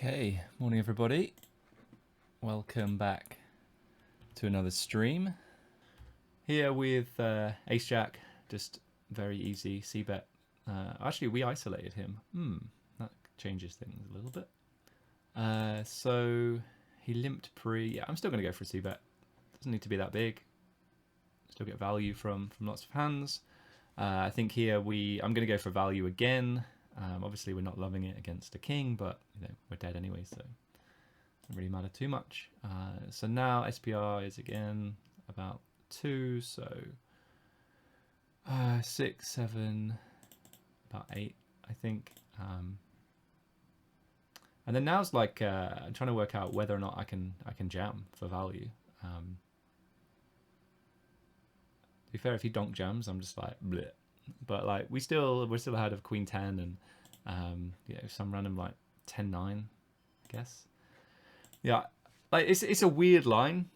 Okay, morning everybody. Welcome back to another stream. Here with Ace Jack, just very easy c-bet. Actually, we isolated him. That changes things a little bit. So he limped pre. Yeah, I'm still going to go for a c-bet. Doesn't need to be that big. Still get value from lots of hands. I think here I'm going to go for value again. Obviously, we're not loving it against a king, but you know, we're dead anyway, so it doesn't really matter too much. So now SPR is again about 2, so 6, 7, about 8, I think. And then now's like I'm trying to work out whether or not I can jam for value. To be fair, if he donk jams, I'm just like bleh. But like we're still ahead of Queen 10 and you know, some random like 10-9, I guess. Yeah, like it's a weird line,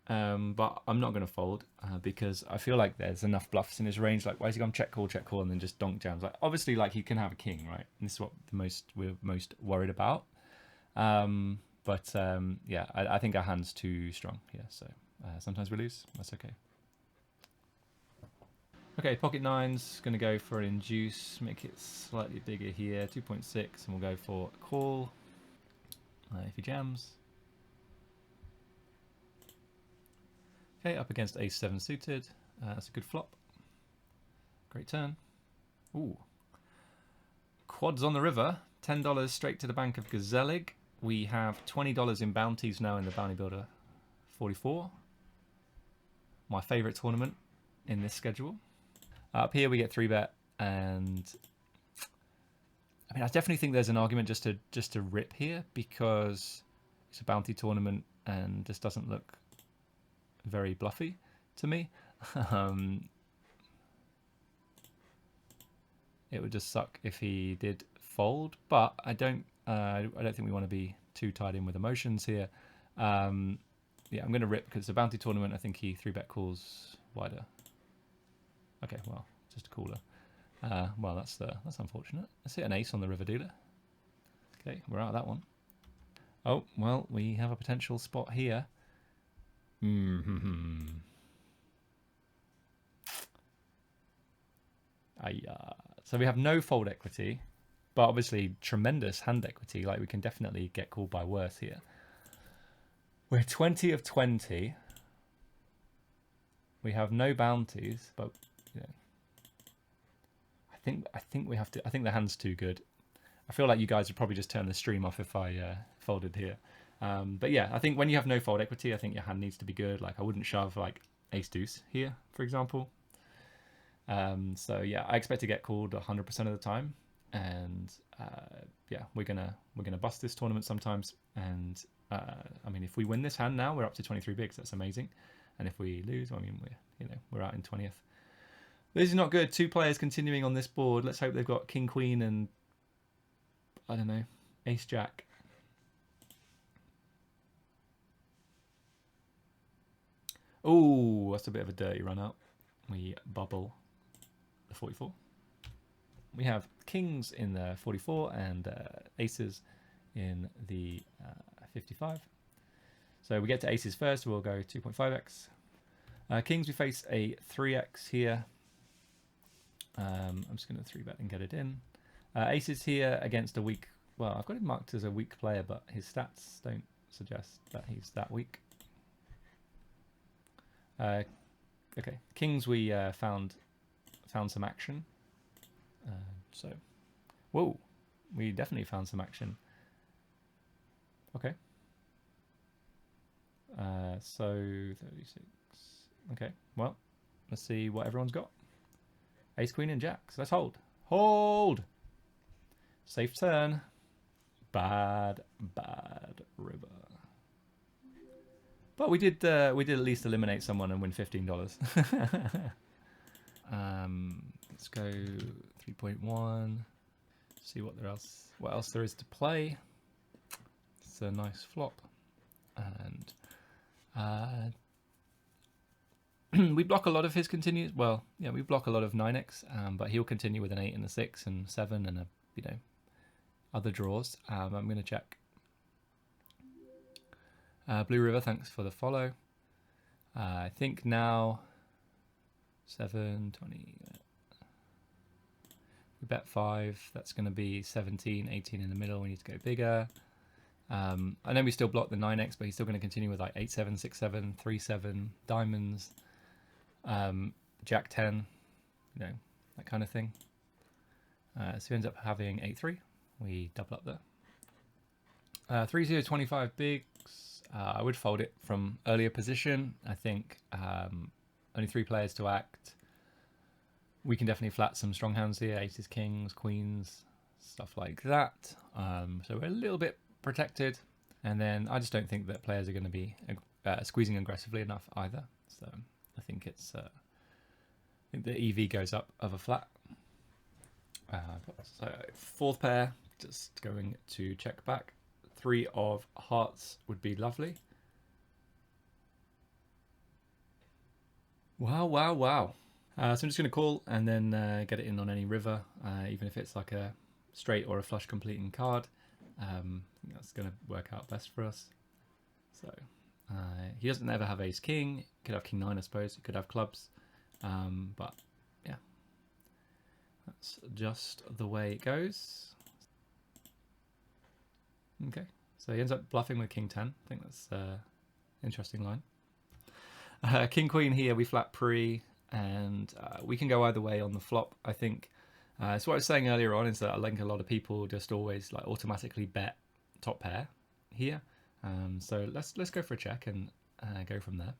but I'm not going to fold because I feel like there's enough bluffs in his range. Like, why is he going check call, and then just donk jams? Like, obviously, like he can have a king, right? And this is what we're most worried about. Yeah, I think our hand's too strong here. So sometimes we lose. That's okay. Okay, pocket nines, going to go for an induce, make it slightly bigger here, 2.6, and we'll go for a call if he jams. Okay, up against ace 7 suited, that's a good flop. Great turn. Ooh. Quads on the river, $10 straight to the bank of Gazelig. We have $20 in bounties now in the Bounty Builder 44. My favourite tournament in this schedule. Up here we get 3-bet, and I mean I definitely think there's an argument just to rip here because it's a bounty tournament and this doesn't look very bluffy to me. It would just suck if he did fold, but I don't think we want to be too tied in with emotions here. Yeah, I'm going to rip because it's a bounty tournament. I think he 3-bet calls wider. Okay, well, just a cooler. Well, that's unfortunate. Let's hit an ace on the river dealer. Okay, we're out of that one. Oh, well, we have a potential spot here. So we have no fold equity, but obviously tremendous hand equity. Like, we can definitely get called by worse here. We're 20 of 20. We have no bounties, but you know, I think we have to. I think the hand's too good. I feel like you guys would probably just turn the stream off if I folded here. But yeah, I think when you have no fold equity, I think your hand needs to be good. Like, I wouldn't shove like ace deuce here, for example. So yeah, I expect to get called 100% of the time, and yeah, we're gonna bust this tournament sometimes. And I mean, if we win this hand now, we're up to 23 bigs. That's amazing. And if we lose, I mean, we're out in 20th. This is not good. 2 players continuing on this board. Let's hope they've got king, queen, and I don't know, ace, jack. Oh, that's a bit of a dirty run out. We bubble the 44. We have kings in the 44 and aces in the 55. So we get to aces first. We'll go 2.5x. Kings, we face a 3x here. I'm just going to 3-bet and get it in. Aces here against a weak. Well, I've got him marked as a weak player, but his stats don't suggest that he's that weak. Okay, kings, we found some action. So, whoa, we definitely found some action. Okay. So 36. Okay, well, let's see what everyone's got. Ace, queen, and jacks. Let's hold. Hold. Safe turn. Bad river. But we did at least eliminate someone and win $15. Let's go 3.1. See what else there is to play. It's a nice flop, and we block a lot of his continues. Well, yeah, we block a lot of 9x, but he'll continue with an 8 and a 6 and 7 and a other draws. I'm going to check. Blue River, thanks for the follow. I think now 720. We bet 5. That's going to be 17, 18 in the middle. We need to go bigger. I know we still block the 9x, but he's still going to continue with like 8-7, 6-7, 3-7, diamonds, Jack 10, you know, that kind of thing. So he ends up having 8-3. We double up there. 3-0, 25 bigs. I would fold it from earlier position. I think only 3 players to act. We can definitely flat some strong hands here, aces, kings, queens, stuff like that. So we're a little bit protected. And then I just don't think that players are going to be squeezing aggressively enough either. So I think it's I think the EV goes up of a flat. So 4th pair, just going to check back. 3 of hearts would be lovely. Wow, wow, wow. So I'm just going to call and then get it in on any river, even if it's like a straight or a flush completing card. I think that's going to work out best for us. So he doesn't ever have ace king. He could have king 9, I suppose. He could have clubs. But yeah, that's just the way it goes. Okay, so he ends up bluffing with king 10. I think that's an interesting line. King queen here, we flat pre, and we can go either way on the flop, I think. So what I was saying earlier on is that I think a lot of people just always like automatically bet top pair here. So let's go for a check and go from there.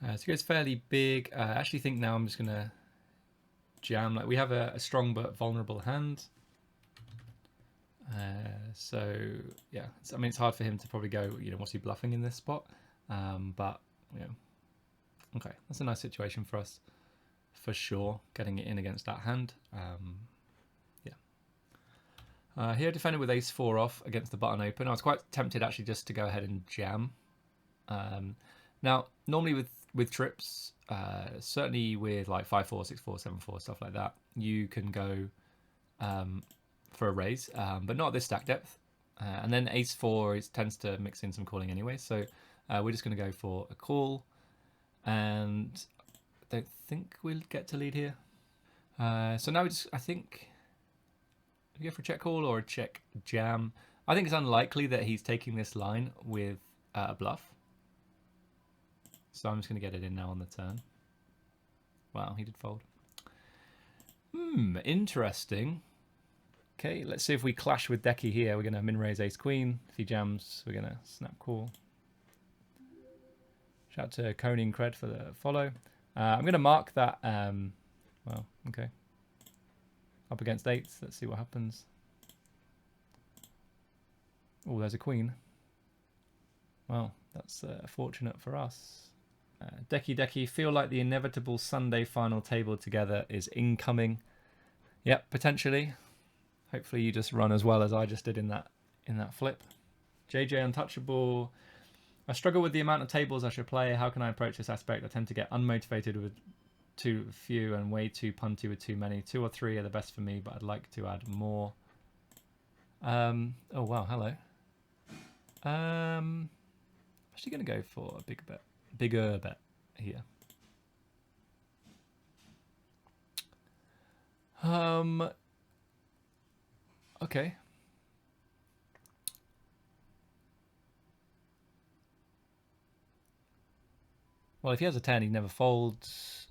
So he goes fairly big. I actually think now I'm just gonna jam. Like we have a strong but vulnerable hand. So yeah, I mean it's hard for him to probably go. You know, what's he bluffing in this spot? But you know, okay, that's a nice situation for us. For sure, getting it in against that hand. Yeah. Here, defended with ace 4 off against the button open. I was quite tempted actually just to go ahead and jam. Now, normally with trips, certainly with like 5-4, 6-4, 7-4, stuff like that, you can go for a raise, but not at this stack depth. And then ace 4 tends to mix in some calling anyway. So we're just going to go for a call. And I don't think we'll get to lead here. So now I think we go for a check call or a check jam. I think it's unlikely that he's taking this line with a bluff. So I'm just going to get it in now on the turn. Wow, he did fold. Interesting. Okay, let's see if we clash with Decky here. We're going to min raise ace queen. If he jams, we're going to snap call. Shout out to Coney and Cred for the follow. I'm going to mark that. Well, okay. Up against 8s. Let's see what happens. Oh, there's a queen. Well, that's fortunate for us. Decky, feel like the inevitable Sunday final table together is incoming. Yep, potentially. Hopefully you just run as well as I just did in that flip. JJ Untouchable. I struggle with the amount of tables I should play. How can I approach this aspect? I tend to get unmotivated with too few and way too punty with too many. 2 or 3 are the best for me, but I'd like to add more. Oh wow, hello. Actually going to go for a bigger bet here. Okay. Well, if he has a 10, he never folds.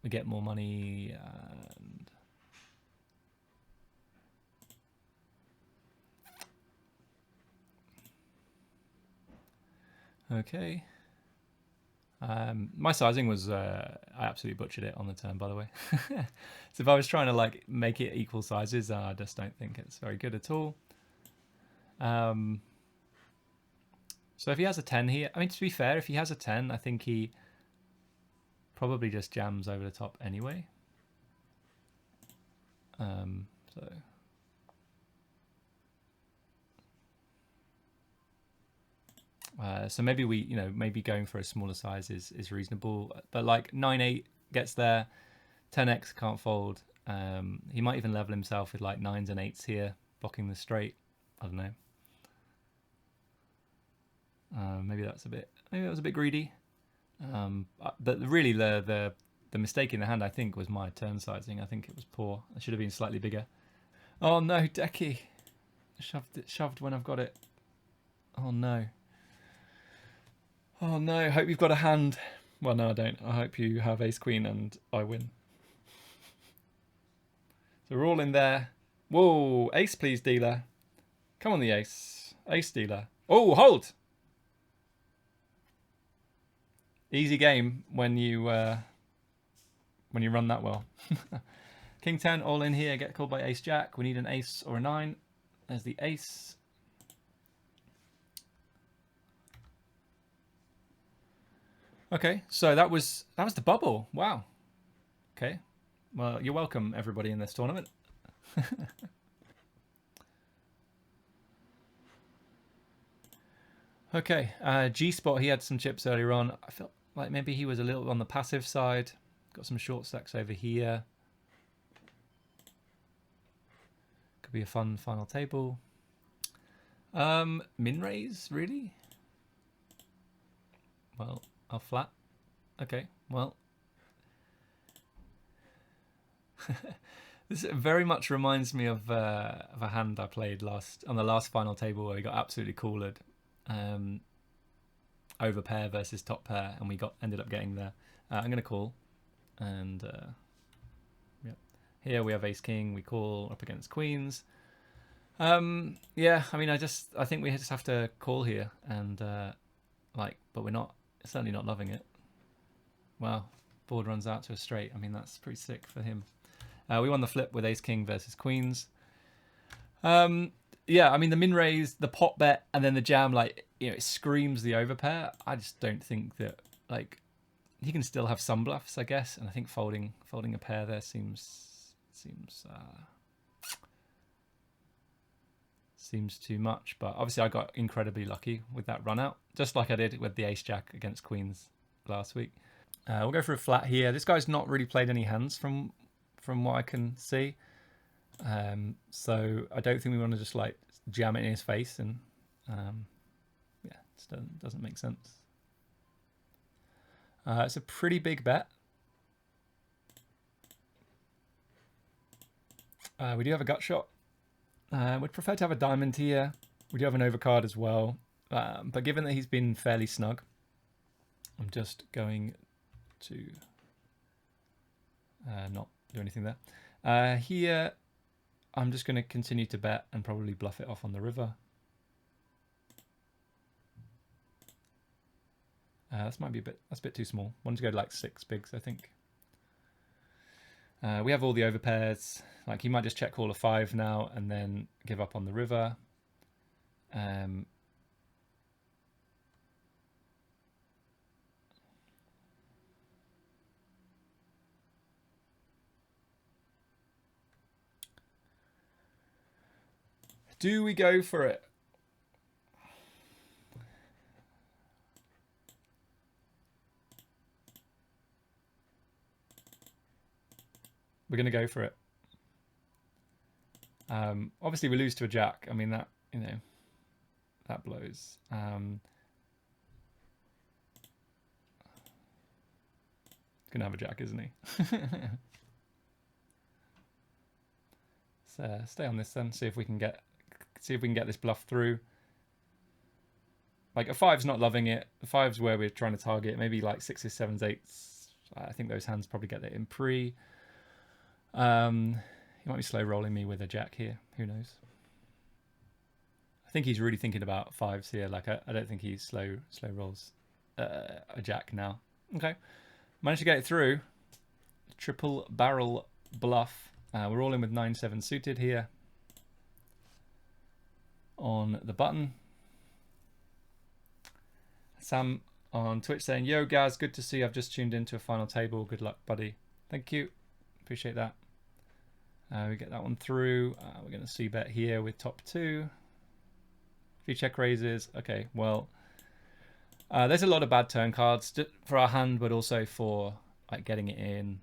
We get more money and... Okay. My sizing was, I absolutely butchered it on the turn, by the way. So if I was trying to like make it equal sizes, I just don't think it's very good at all. So if he has a 10 here, I mean, to be fair, if he has a 10, I think he probably just jams over the top anyway. So maybe maybe going for a smaller size is reasonable, but like 9-8 gets there, 10x can't fold. He might even level himself with like 9s and 8s here. blocking the straight. I don't know. Maybe that was a bit greedy. But really, the mistake in the hand, I think, was my turn sizing. I think it was poor. I should have been slightly bigger. Oh no, Decky! Shoved when I've got it. Oh no. Oh no, hope you've got a hand. Well, no, I don't. I hope you have ace queen and I win. So we're all in there. Whoa, ace please, dealer. Come on, the ace. Ace dealer. Oh, hold! Easy game when you run that well. King 10 all in here, get called by ace jack. We need an ace or a 9. There's the ace. Okay, so that was the bubble. Wow. Okay. Well, you're welcome, everybody in this tournament. Okay, G-Spot, he had some chips earlier on. I felt like maybe he was a little on the passive side. Got some short stacks over here. Could be a fun final table. Min raise, really? Well, I'll flat. Okay, well. This very much reminds me of a hand I played on the last final table where we got absolutely cooled. Over pair versus top pair, and we ended up getting there. I'm going to call, and yeah. Here we have ace king. We call up against queens. Yeah, I mean, I think we just have to call here, and but we're certainly not loving it. Wow, board runs out to a straight. I mean, that's pretty sick for him. We won the flip with ace king versus queens. Yeah, I mean, the min raise, the pot bet, and then the jam, it screams the overpair. I just don't think that, he can still have some bluffs, I guess, and I think folding a pair there seems too much. But obviously, I got incredibly lucky with that run out, just like I did with the ace jack against queens last week. We'll go for a flat here. This guy's not really played any hands from what I can see. So I don't think we want to just jam it in his face, and yeah, it doesn't make sense. It's a pretty big bet. We do have a gut shot. We'd prefer to have a diamond here. We do have an overcard as well, but given that he's been fairly snug, I'm just going to not do anything there. Here, I'm just going to continue to bet and probably bluff it off on the river. That's a bit too small. Want to go to 6 bigs, I think. We have all the overpairs. He might just check call a 5 now and then give up on the river. Do we go for it? We're going to go for it. Obviously, we lose to a jack. I mean, that blows. Going to have a jack, isn't he? So stay on this then. See if we can get this bluff through. A 5's not loving it. The 5's where we're trying to target. Maybe 6s, 7s, 8s. I think those hands probably get it in pre. He might be slow rolling me with a jack here. Who knows? I think he's really thinking about 5s here. I don't think he slow rolls a jack now. Okay, managed to get it through. Triple barrel bluff. We're all in with 9-7 suited here on the button. Sam on Twitch saying, "Yo, Gaz, good to see you. I've just tuned into a final table. Good luck, buddy." Thank you. Appreciate that. We get that one through. We're going to see bet here with top 2. 3 check raises. Okay, well, there's a lot of bad turn cards for our hand, but also for getting it in.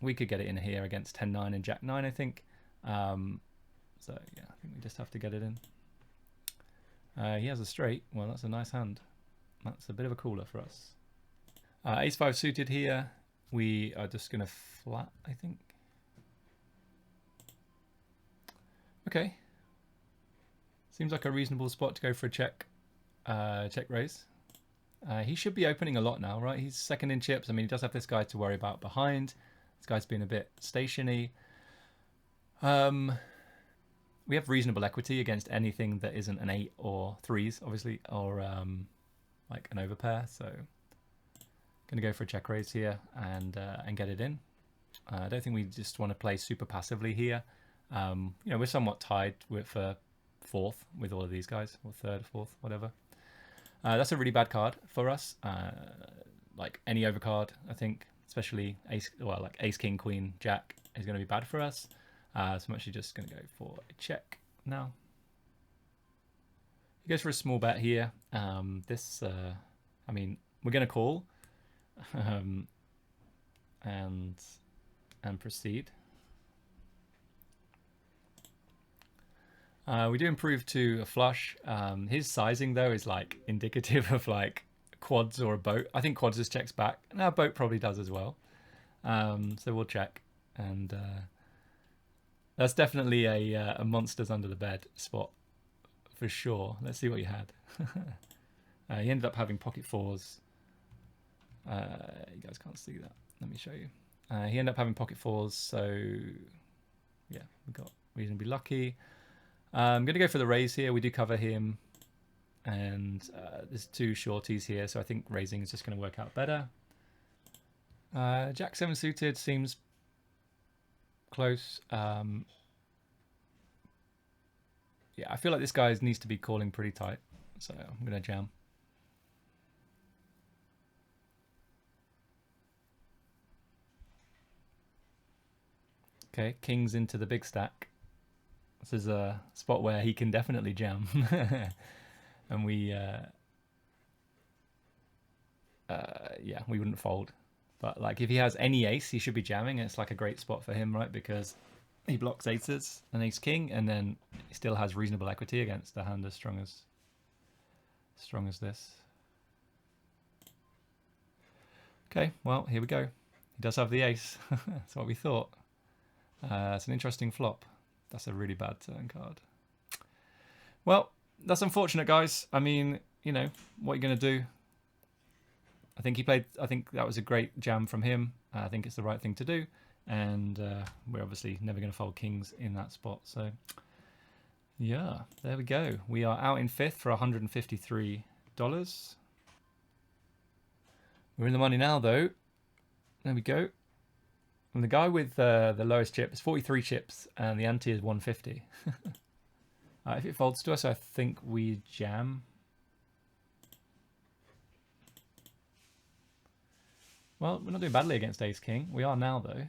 We could get it in here against 10-9 and Jack-9, I think. So yeah, I think we just have to get it in. He has a straight. Well, that's a nice hand. That's a bit of a cooler for us. Ace 5 suited here. We are just going to flat, I think. Okay. Seems like a reasonable spot to go for a check raise. He should be opening a lot now, right? He's second in chips. I mean, he does have this guy to worry about behind. This guy's been a bit stationy. We have reasonable equity against anything that isn't an 8 or 3s, obviously, or like an overpair. So going to go for a check raise here and get it in. I don't think we just want to play super passively here. You know, we're somewhat tied with fourth with all of these guys, or third, fourth, whatever. That's a really bad card for us. Like any overcard, I think, especially ace, well, like ace, king, queen, jack is going to be bad for us. So I'm actually just going to go for a check now. He goes for a small bet here. I mean, we're going to call and proceed. We do improve to a flush. His sizing though is like indicative of like quads or a boat. I think quads just checks back. Now boat probably does as well. So we'll check, and that's definitely a monsters under the bed spot for sure. Let's see what he had. He ended up having pocket fours. You guys can't see that. Let me show you. He ended up having pocket fours, so yeah, we got reasonably lucky. I'm going to go for the raise here. We do cover him, and there's two shorties here, so I think raising is just going to work out better. Jack 7 suited seems close. Yeah, I feel like this guy needs to be calling pretty tight, so I'm going to jam. Okay, kings into the big stack. This is a spot where he can definitely jam. And we, yeah, we wouldn't fold. But like if he has any ace, he should be jamming. It's like a great spot for him, right? Because he blocks aces and ace king, and then he still has reasonable equity against a hand as strong as this. Okay, well, here we go. He does have the ace. That's what we thought. It's an interesting flop. That's a really bad turn card. Well, that's unfortunate, guys. I mean, you know, what are you going to do? I think that was a great jam from him. I think it's the right thing to do. And we're obviously never going to fold kings in that spot. So, yeah, there we go. We are out in fifth for $153. We're in the money now, though. There we go. And the guy with the lowest chip is 43 chips, and the ante is 150. If it folds to us, I think we jam. Well, we're not doing badly against ace king. We are now, though.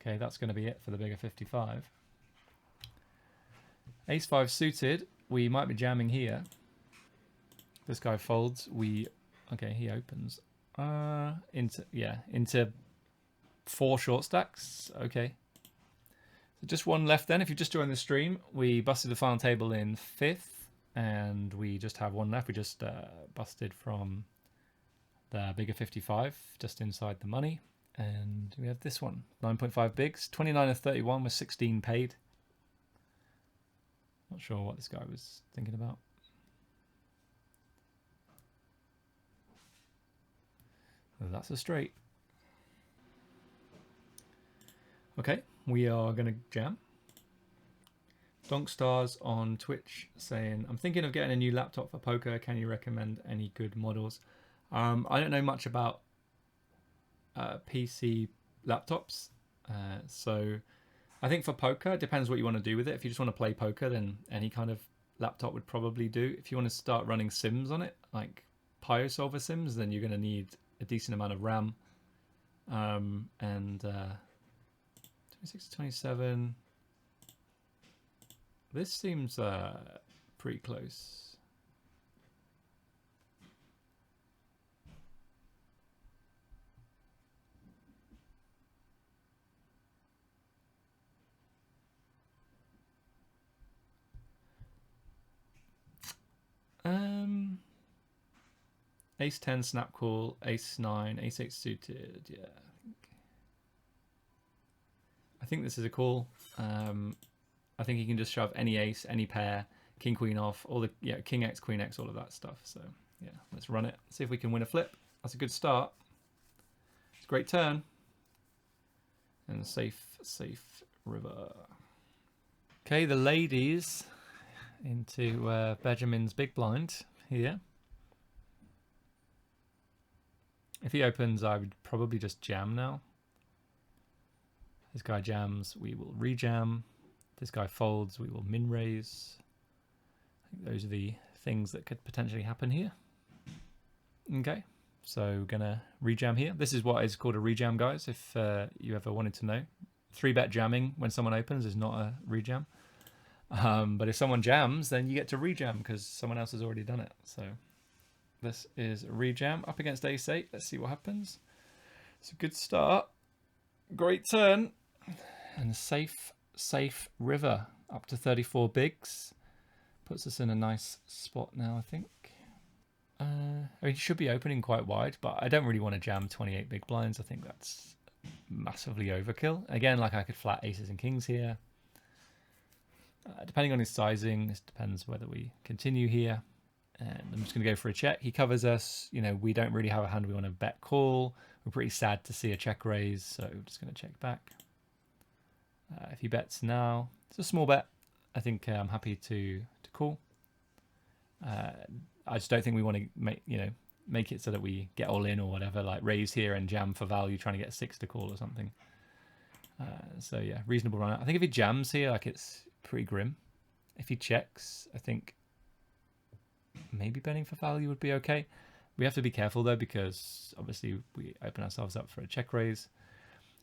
Okay, that's going to be it for the bigger 55. Ace 5 suited. We might be jamming here. This guy folds. Okay, he opens. Into 4 short stacks. Okay. So just one left then. If you just joined the stream, we busted the final table in 5th, and we just have one left. We just busted from the bigger 55, just inside the money. And we have this one, 9.5 bigs, 29 of 31 with 16 paid. Not sure what this guy was thinking about. That's a straight. Okay, we are going to jam. Donk Stars on Twitch saying, I'm thinking of getting a new laptop for poker. Can you recommend any good models? I don't know much about PC laptops. So I think for poker, it depends what you want to do with it. If you just want to play poker, then any kind of laptop would probably do. If you want to start running sims on it, like PioSolver sims, then you're going to need a decent amount of RAM. And 26 to 27. This seems pretty close. Ace 10 snap call, ace 9, ace 8 suited. Yeah, I think this is a call. I think he can just shove any ace, any pair, king queen off, all the king x, queen x, all of that stuff. So yeah, let's run it. See if we can win a flip. That's a good start. It's a great turn. And safe river. Okay, the ladies into Benjamin's big blind here. If he opens, I would probably just jam now. This guy jams, we will rejam. This guy folds, we will min raise. I think those are the things that could potentially happen here. Okay, so gonna rejam here. This is what is called a rejam, guys, if you ever wanted to know. 3-bet jamming when someone opens is not a rejam. But if someone jams, then you get to rejam because someone else has already done it. So this is a rejam up against ace 8. Let's see what happens. It's a good start. Great turn. And safe river up to 34 bigs. Puts us in a nice spot now, I think. I mean, he should be opening quite wide, but I don't really want to jam 28 big blinds. I think that's massively overkill. Again, like I could flat aces and kings here. Depending on his sizing, this depends whether we continue here. And I'm just going to go for a check. He covers us. You know, we don't really have a hand we want to bet call. We're pretty sad to see a check raise, so we're just going to check back. If he bets now, it's a small bet. I think I'm happy to call. I just don't think we want to make it so that we get all in or whatever, like raise here and jam for value, trying to get 6 to call or something. So yeah, reasonable run out. I think if he jams here, like it's pretty grim. If he checks, I think maybe betting for value would be okay. We have to be careful though, because obviously we open ourselves up for a check raise.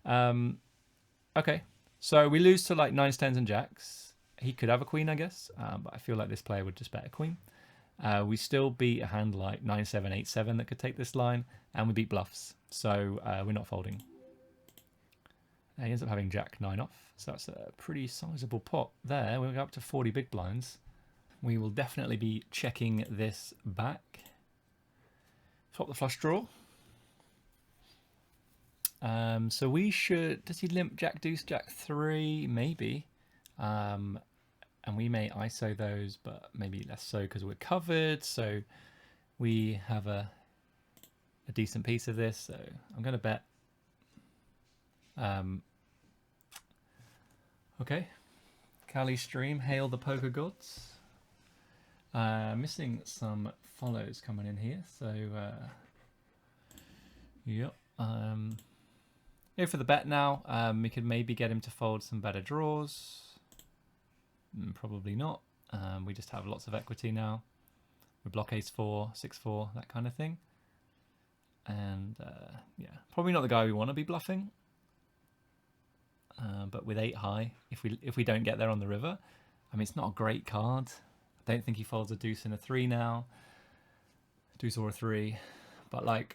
Okay, so we lose to like 9s, 10s and jacks. He could have a queen, I guess, but I feel like this player would just bet a queen. We still beat a hand like 9-7, 8-7 that could take this line, and we beat bluffs, so we're not folding. He ends up having jack 9 off, so that's a pretty sizable pot there. We'll go up to 40 big blinds. We will definitely be checking this back. Flop the flush draw. So we should... Does he limp jack deuce, jack 3? Maybe. And we may ISO those, but maybe less so because we're covered. So we have a decent piece of this. So I'm going to bet. Okay. Kali stream, hail the poker gods. Missing some follows coming in here. So, yep. Go for the bet now. We could maybe get him to fold some better draws. Probably not. We just have lots of equity now. We block ace 4, 6-4, that kind of thing. And yeah, probably not the guy we want to be bluffing. But with 8 high, if we don't get there on the river, I mean, it's not a great card. I don't think he folds a deuce and a 3 now. Deuce or a 3. But like,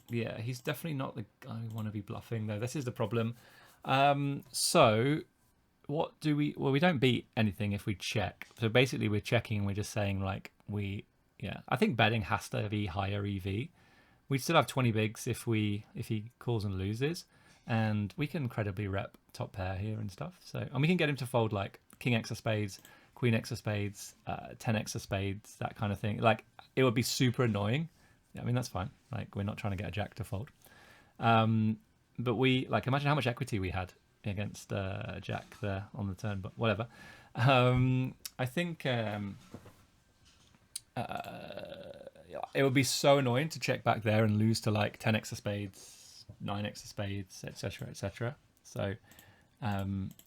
yeah, he's definitely not the guy we want to be bluffing though. This is the problem. So what do we... Well, we don't beat anything if we check. So basically we're checking, we're just saying like yeah, I think betting has to be higher EV. We still have 20 bigs if he calls and loses. And we can credibly rep top pair here and stuff. So, and we can get him to fold like king x of spades, queen x of spades, 10x of spades, that kind of thing. Like, it would be super annoying. I mean, that's fine. Like, we're not trying to get a jack to fold. But we, like, imagine how much equity we had against jack there on the turn, but whatever. I think it would be so annoying to check back there and lose to like 10x of spades, 9x of spades, etc, etc. So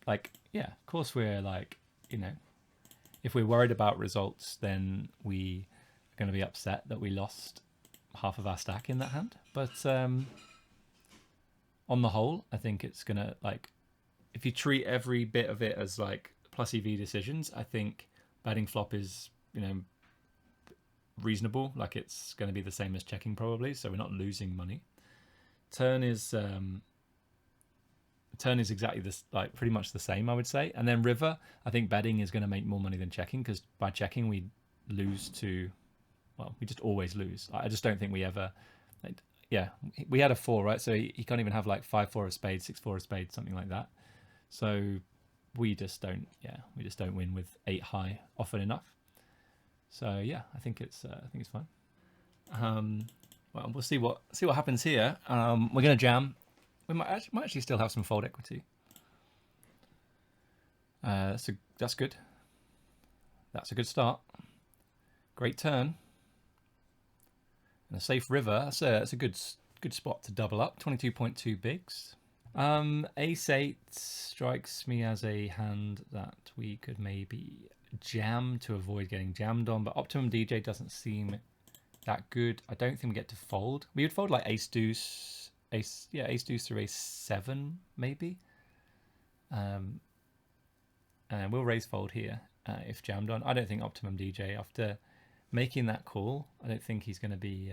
like, yeah, of course we're like, you know, if we're worried about results, then we are going to be upset that we lost half of our stack in that hand. But on the whole, I think it's going to, like, if you treat every bit of it as like plus EV decisions, I think betting flop is, you know, reasonable. Like, it's going to be the same as checking probably, so we're not losing money. Turn is exactly this, like pretty much the same, I would say. And then river, I think betting is going to make more money than checking, because by checking we lose to, well, we just always lose. I just don't think we ever, like, yeah, we had a 4, right? So he can't even have like 5-4 of spades, 6-4 of spades, something like that. So we just don't, we just don't win with 8 high often enough. So yeah, I think it's fine. Well, we'll see what happens here. We're gonna jam. We might actually still have some fold equity. That's good. That's a good start. Great turn. And a safe river. That's a good spot to double up. 22.2 bigs. Ace 8 strikes me as a hand that we could maybe jam to avoid getting jammed on, but Optimum DJ doesn't seem that good. I don't think we get to fold. We would fold like ace deuce through ace 7 maybe. And we'll raise fold here if jammed on. I don't think Optimum DJ, after making that call, I don't think he's going to be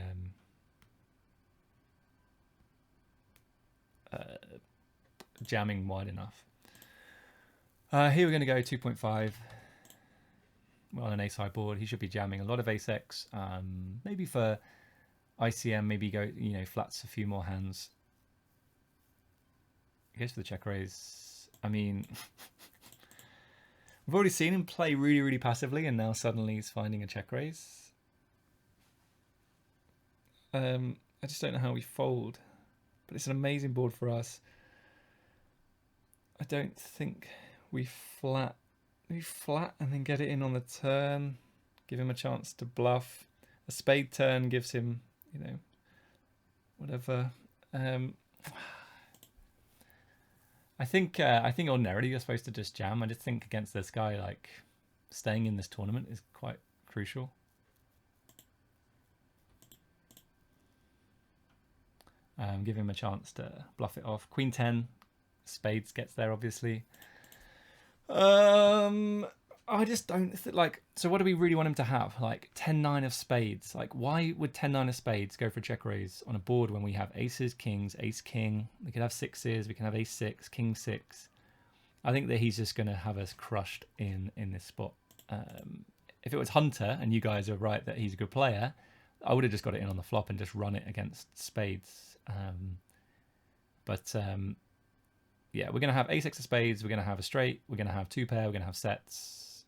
jamming wide enough. Here we're going to go 2.5. Well, on an ace high board, he should be jamming a lot of ace X. Maybe for ICM, maybe go, flats a few more hands. He goes for the check raise. I mean, we've already seen him play really, really passively, and now suddenly he's finding a check raise. I just don't know how we fold, but it's an amazing board for us. I don't think we flat and then get it in on the turn, give him a chance to bluff. A spade turn gives him, whatever. I think ordinarily you're supposed to just jam. I just think against this guy, like, staying in this tournament is quite crucial. Give him a chance to bluff it off. Queen 10, spades gets there, obviously. I just don't like. So what do we really want him to have? Like 10-9 of spades. Like, why would 10-9 of spades go for a check raise on a board when we have aces, kings, ace king? We could have sixes. We can have ace 6, king 6. I think that he's just going to have us crushed in this spot. If it was Hunter and you guys are right that he's a good player, I would have just got it in on the flop and just run it against spades. Yeah, we're going to have ace X of spades, we're going to have a straight, we're going to have 2 pair, we're going to have sets.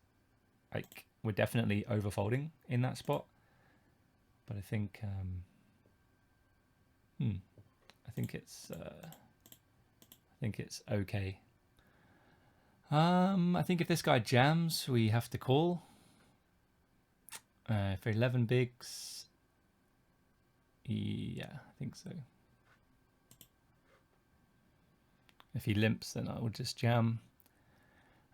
Like, we're definitely overfolding in that spot. But I think I think it's okay. I think if this guy jams, we have to call. For 11 bigs, yeah, I think so. If he limps, then I will just jam.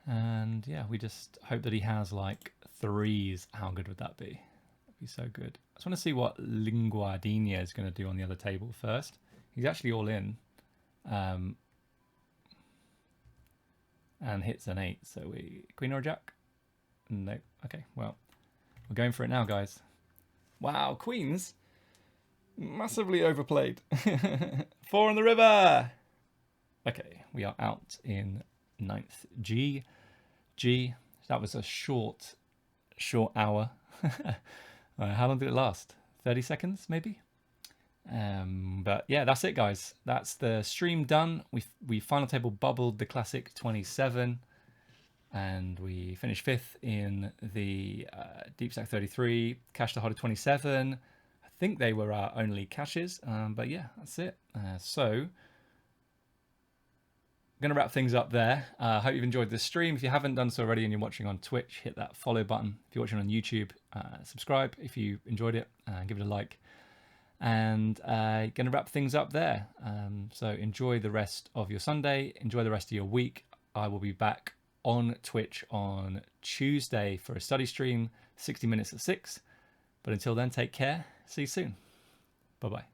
And yeah, we just hope that he has like 3s. How good would that be? That'd be so good. I just want to see what Linguardina is going to do on the other table first. He's actually all in. And hits an 8. So we queen or jack? No. Okay, well, we're going for it now, guys. Wow, queens. Massively overplayed. 4 on the river. Okay, we are out in 9th G. That was a short hour. How long did it last? 30 seconds, maybe? But yeah, that's it, guys. That's the stream done. We final table bubbled the classic 27, and we finished 5th in the Deepstack 33. Cashed the harder 27. I think they were our only cashes. But yeah, that's it. So I'm going to wrap things up there. I hope you've enjoyed this stream. If you haven't done so already and you're watching on Twitch, hit that follow button. If you're watching on YouTube, subscribe if you enjoyed it, give it a like. And going to wrap things up there. So enjoy the rest of your Sunday. Enjoy the rest of your week. I will be back on Twitch on Tuesday for a study stream, 60 minutes at 6. But until then, take care. See you soon. Bye-bye.